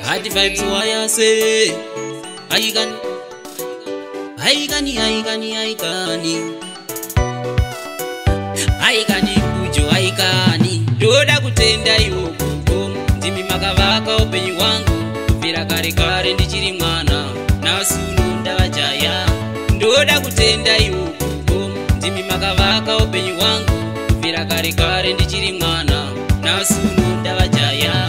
Hadi vibes waya say Aigani kujo aigani Doda kutenda yoko Ndimi makavaka upenyu wangu Kupira kare kare ndichiri mwana Nasunu ndavajaya Doda kutenda yoko Ndimi makavaka upenyu wangu Kupira kare kare ndichiri mwana Nasunu ndavajaya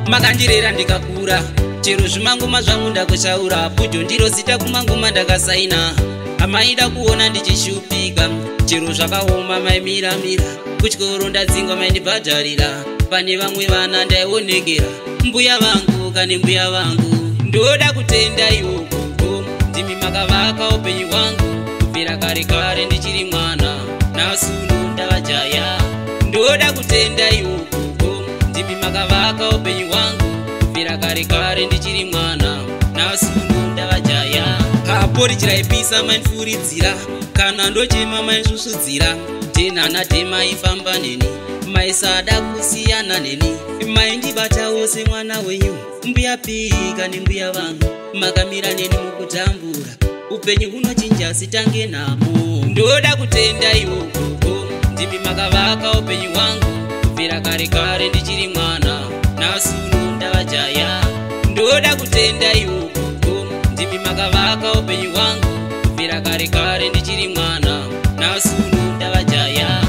Makandirera ndikakura chero zvimangoma zvangu ndakushaura pujo ndiro zita kumangoma ndakasaina amaida kuona ndichishupika chero zvakaoma maimiramira kutyoro ndadzingwa maindibhadharira pane vamwe vana ndaionekera mbuya vangu kane mbuya vangu ndoda kutenda iwoko ndimi makavaka upenyu wangu kupera kare kare ndichiri mwana nasunu ndavajaya ndoda kutenda iwoko ndimi makavaka upenyu wangu kupera kare kare ndichiri mwana nasunu ndavajaya apori chiraipisa mainfuridzira kana ndochema mainsusudzira tenhana temaifamba neni maisada kusiyana neni maindibatawo semwana wenyu mbuya pika nembuya vangu makamira neni mukutambura upenyu hunochinja sitange namo ndoda kutenda iwoko ndimi makavaka upenyu wangu kupera kare kare ndichiri mwana nasunu ndavajaya ndoda kutenda iwoko ndimi makavaka upenyu wangu kupera kare kare ndichiri mwana nasunu ndavajaya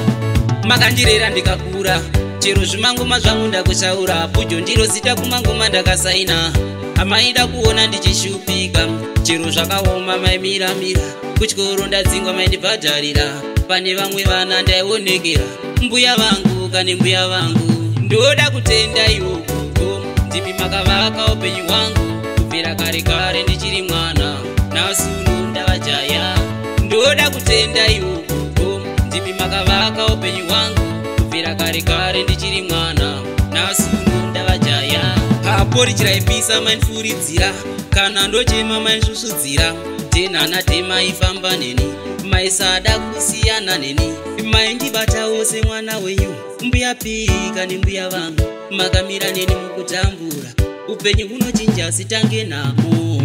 makandirera ndikakura chero zvimangoma zvangu ndakushaura pujo ndiro zita kumangoma ndakasaina amaida kuona ndichishupika chero zvakaoma maimiramira kutyoro ndadzingwa maindibhadharira pane vamwe vana ndaionekera mbuya vangu kane mbuya vangu ndoda kutenda iwoko ndimi makavaka upenyu wangu kupera kare kare ndichiri mwana nasunu ndavajaya ndoda kutenda iwoko ndimi makavaka upenyu wangu kupera kare kare ndichiri mwana nasunu ndavajaya apori chiraipisa mainfuridzira kana ndochema mainsusudzira tenhana temaifamba neni maisada kusiyana neni maindibatawo semwana wenyu mbuya pika nembuya vangu makamira neni mukutambura upenyu hunochinja sitange namo